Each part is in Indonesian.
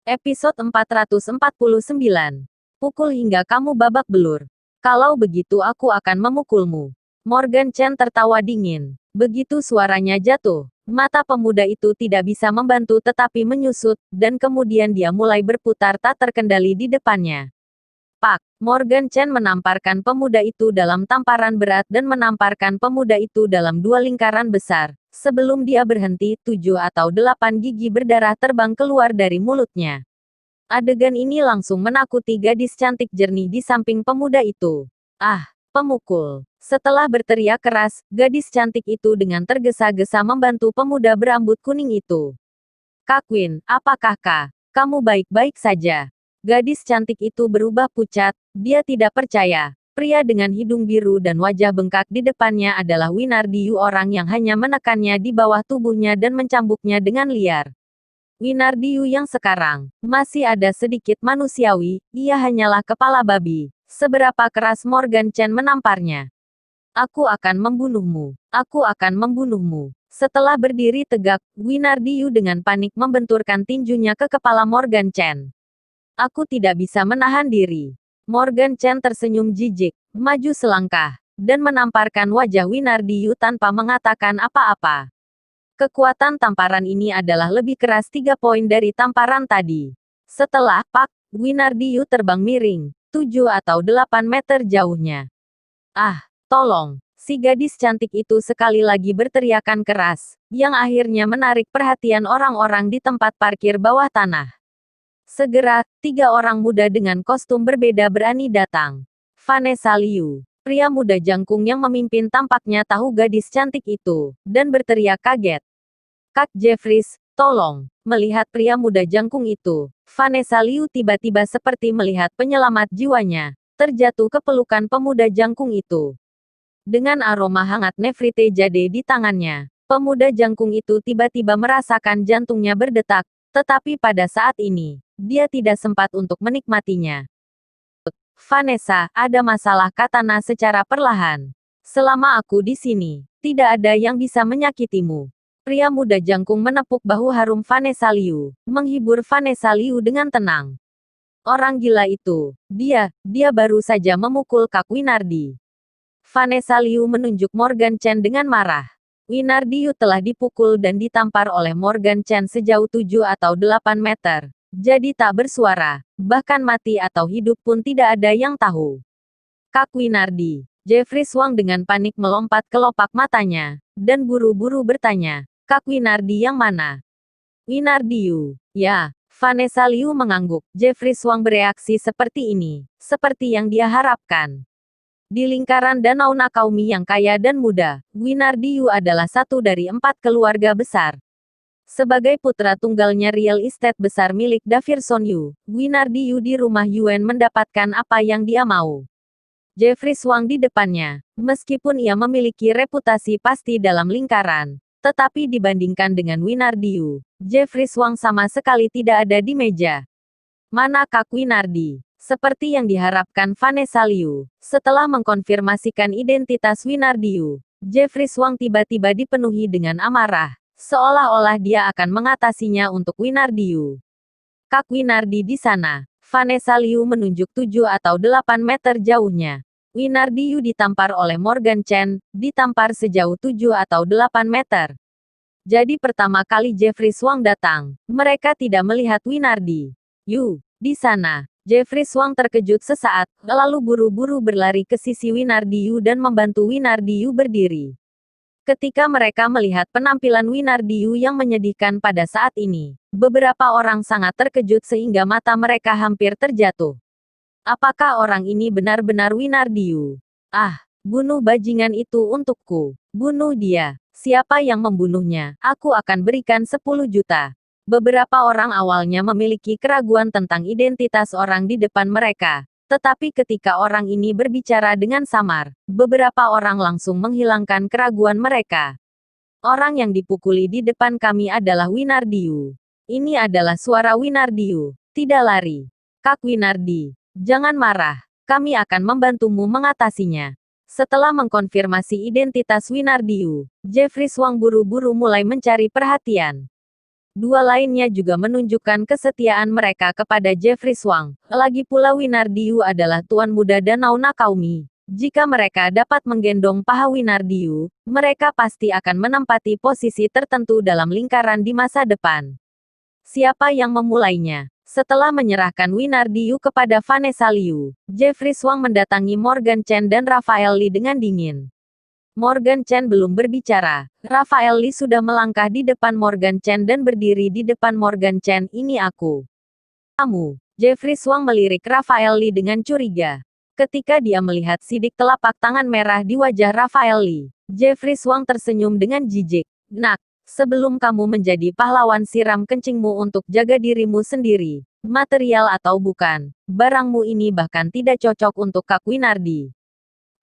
Episode 449. Pukul hingga kamu babak belur. Kalau begitu aku akan memukulmu. Morgan Chen tertawa dingin. Begitu suaranya jatuh, mata pemuda itu tidak bisa membantu tetapi menyusut, dan kemudian dia mulai berputar tak terkendali di depannya. Pak, Morgan Chen menamparkan pemuda itu dalam tamparan berat dan menamparkan pemuda itu dalam dua lingkaran besar. Sebelum dia berhenti, 7 atau 8 gigi berdarah terbang keluar dari mulutnya. Adegan ini langsung menakuti gadis cantik jernih di samping pemuda itu. Ah, pemukul. Setelah berteriak keras, gadis cantik itu dengan tergesa-gesa membantu pemuda berambut kuning itu. Kak Quinn, apakah kamu baik-baik saja? Gadis cantik itu berubah pucat, dia tidak percaya. Pria dengan hidung biru dan wajah bengkak di depannya adalah Winardiyu, orang yang hanya menekannya di bawah tubuhnya dan mencambuknya dengan liar. Winardiyu yang sekarang masih ada sedikit manusiawi, ia hanyalah kepala babi. Seberapa keras Morgan Chen menamparnya. Aku akan membunuhmu. Aku akan membunuhmu. Setelah berdiri tegak, Winardiyu dengan panik membenturkan tinjunya ke kepala Morgan Chen. Aku tidak bisa menahan diri. Morgan Chen tersenyum jijik, maju selangkah, dan menamparkan wajah Winardiyu tanpa mengatakan apa-apa. Kekuatan tamparan ini adalah lebih keras 3 poin dari tamparan tadi. Setelah Pak, Winardiyu terbang miring, 7 atau 8 meter jauhnya. Ah, tolong! Si gadis cantik itu sekali lagi berteriakan keras, yang akhirnya menarik perhatian orang-orang di tempat parkir bawah tanah. Segera, 3 orang muda dengan kostum berbeda berani datang. Vanessa Liu, pria muda jangkung yang memimpin, tampaknya tahu gadis cantik itu, dan berteriak kaget. Kak Jeffries, tolong. Melihat pria muda jangkung itu, Vanessa Liu tiba-tiba seperti melihat penyelamat jiwanya, terjatuh ke pelukan pemuda jangkung itu. Dengan aroma hangat Nefrite Jade di tangannya, pemuda jangkung itu tiba-tiba merasakan jantungnya berdetak, tetapi pada saat ini, dia tidak sempat untuk menikmatinya. Vanessa, ada masalah, katana secara perlahan. Selama aku di sini, tidak ada yang bisa menyakitimu. Pria muda jangkung menepuk bahu harum Vanessa Liu, menghibur Vanessa Liu dengan tenang. Orang gila itu, dia baru saja memukul Kak Winardi. Vanessa Liu menunjuk Morgan Chen dengan marah. Winardiyu telah dipukul dan ditampar oleh Morgan Chen sejauh 7 atau 8 meter. Jadi tak bersuara, bahkan mati atau hidup pun tidak ada yang tahu. Kak Winardi, Jeffries Wang dengan panik melompat ke lopak matanya, dan buru-buru bertanya, Kak Winardi yang mana? Winardiyu, ya. Vanessa Liu mengangguk. Jeffries Wang bereaksi seperti ini, seperti yang dia harapkan. Di lingkaran Danau Nakaumi yang kaya dan muda, Winardiyu adalah satu dari 4 keluarga besar. Sebagai putra tunggalnya real estate besar milik Davidson Yu, Winardiyu di rumah Yuan mendapatkan apa yang dia mau. Jeffries Wang di depannya, meskipun ia memiliki reputasi pasti dalam lingkaran, tetapi dibandingkan dengan Winardiyu, Jeffries Wang sama sekali tidak ada di meja. Mana Kak Winardi? Seperti yang diharapkan Vanessa Liu, setelah mengkonfirmasikan identitas Winardiyu, Jeffries Wang tiba-tiba dipenuhi dengan amarah, seolah-olah dia akan mengatasinya untuk Winardiyu. Kak Winardi di sana. Vanessa Liu menunjuk 7 atau 8 meter jauhnya. Winardiyu ditampar oleh Morgan Chen, ditampar sejauh 7 atau 8 meter. Jadi pertama kali Jeffries Wang datang, mereka tidak melihat Winardi. Yu, di sana. Jeffries Wang terkejut sesaat, lalu buru-buru berlari ke sisi Winardiyu dan membantu Winardiyu berdiri. Ketika mereka melihat penampilan Winardiyu yang menyedihkan pada saat ini, beberapa orang sangat terkejut sehingga mata mereka hampir terjatuh. Apakah orang ini benar-benar Winardiyu? Ah, bunuh bajingan itu untukku. Bunuh dia. Siapa yang membunuhnya? Aku akan berikan 10 juta. Beberapa orang awalnya memiliki keraguan tentang identitas orang di depan mereka, tetapi ketika orang ini berbicara dengan samar, beberapa orang langsung menghilangkan keraguan mereka. Orang yang dipukuli di depan kami adalah Winardiyu. Ini adalah suara Winardiyu, tidak lari. Kak Winardi, jangan marah, kami akan membantumu mengatasinya. Setelah mengkonfirmasi identitas Winardiyu, Jeffries Wang buru-buru mulai mencari perhatian. Dua lainnya juga menunjukkan kesetiaan mereka kepada Jeffrey Swang. Lagi pula Winardiyu adalah tuan muda Danau Nakaumi. Jika mereka dapat menggendong paha Winardiyu, mereka pasti akan menempati posisi tertentu dalam lingkaran di masa depan. Siapa yang memulainya? Setelah menyerahkan Winardiyu kepada Vanessa Liu, Jeffrey Swang mendatangi Morgan Chen dan Raphael Lee dengan dingin. Morgan Chen belum berbicara. Raphael Lee sudah melangkah di depan Morgan Chen dan berdiri di depan Morgan Chen. Ini aku. Kamu. Jeffrey Swang melirik Raphael Lee dengan curiga. Ketika dia melihat sidik telapak tangan merah di wajah Raphael Lee, Jeffrey Swang tersenyum dengan jijik. Nak, sebelum kamu menjadi pahlawan siram kencingmu untuk jaga dirimu sendiri. Material atau bukan, barangmu ini bahkan tidak cocok untuk Kak Winardi.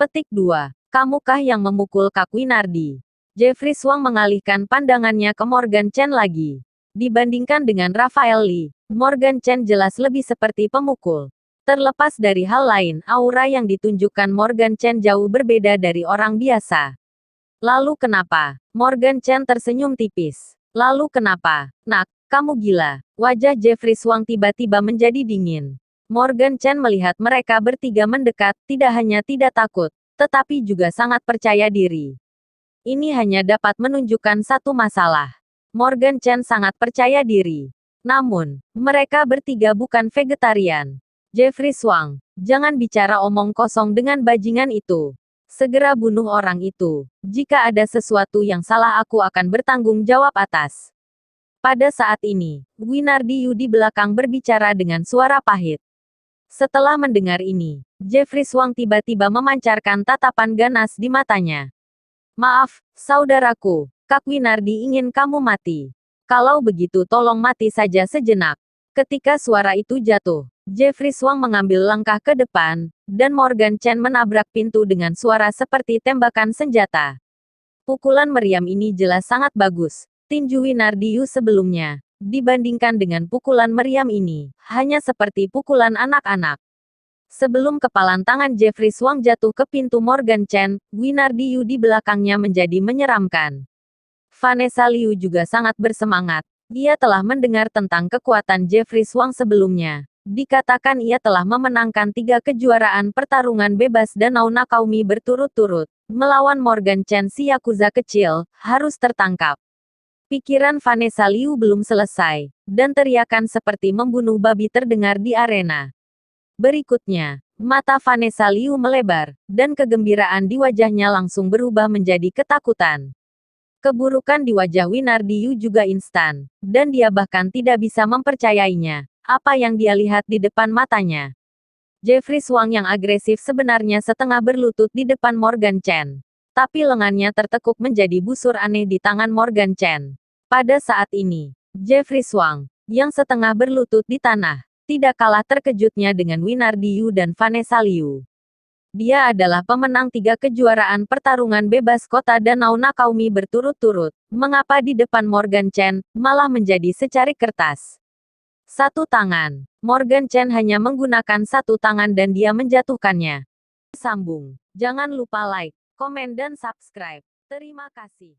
Petik 2. Kamukah yang memukul Kak Winardi? Jeffrey Swang mengalihkan pandangannya ke Morgan Chen lagi. Dibandingkan dengan Raphael Lee, Morgan Chen jelas lebih seperti pemukul. Terlepas dari hal lain, aura yang ditunjukkan Morgan Chen jauh berbeda dari orang biasa. Lalu kenapa? Morgan Chen tersenyum tipis. Lalu kenapa? Nak, kamu gila. Wajah Jeffrey Swang tiba-tiba menjadi dingin. Morgan Chen melihat mereka bertiga mendekat, tidak hanya tidak takut, tetapi juga sangat percaya diri. Ini hanya dapat menunjukkan satu masalah. Morgan Chen sangat percaya diri. Namun, mereka bertiga bukan vegetarian. Jeffrey Swang, jangan bicara omong kosong dengan bajingan itu. Segera bunuh orang itu. Jika ada sesuatu yang salah aku akan bertanggung jawab atas. Pada saat ini, Winardiyu di belakang berbicara dengan suara pahit. Setelah mendengar ini, Jeffrey Swang tiba-tiba memancarkan tatapan ganas di matanya. Maaf, saudaraku, Kak Winardi ingin kamu mati. Kalau begitu tolong mati saja sejenak. Ketika suara itu jatuh, Jeffrey Swang mengambil langkah ke depan, dan Morgan Chen menabrak pintu dengan suara seperti tembakan senjata. Pukulan meriam ini jelas sangat bagus. Tinju Winardiyu sebelumnya, dibandingkan dengan pukulan meriam ini, hanya seperti pukulan anak-anak. Sebelum kepalan tangan Jeffrey Swang jatuh ke pintu Morgan Chen, Winardiyu di belakangnya menjadi menyeramkan. Vanessa Liu juga sangat bersemangat. Dia telah mendengar tentang kekuatan Jeffrey Swang sebelumnya. Dikatakan ia telah memenangkan 3 kejuaraan pertarungan bebas Danau Nakaumi berturut-turut. Melawan Morgan Chen si Yakuza kecil, harus tertangkap. Pikiran Vanessa Liu belum selesai, dan teriakan seperti membunuh babi terdengar di arena. Berikutnya, mata Vanessa Liu melebar, dan kegembiraan di wajahnya langsung berubah menjadi ketakutan. Keburukan di wajah Winardiyu juga instan, dan dia bahkan tidak bisa mempercayainya. Apa yang dia lihat di depan matanya? Jeffrey Swang yang agresif sebenarnya setengah berlutut di depan Morgan Chen. Tapi lengannya tertekuk menjadi busur aneh di tangan Morgan Chen. Pada saat ini, Jeffrey Swang, yang setengah berlutut di tanah, tidak kalah terkejutnya dengan Winardiyu dan Vanessa Liu. Dia adalah pemenang 3 kejuaraan pertarungan bebas kota Danau Nakaumi berturut-turut. Mengapa di depan Morgan Chen, malah menjadi secari kertas? Satu tangan. Morgan Chen hanya menggunakan satu tangan dan dia menjatuhkannya. Sambung. Jangan lupa like, komen dan subscribe. Terima kasih.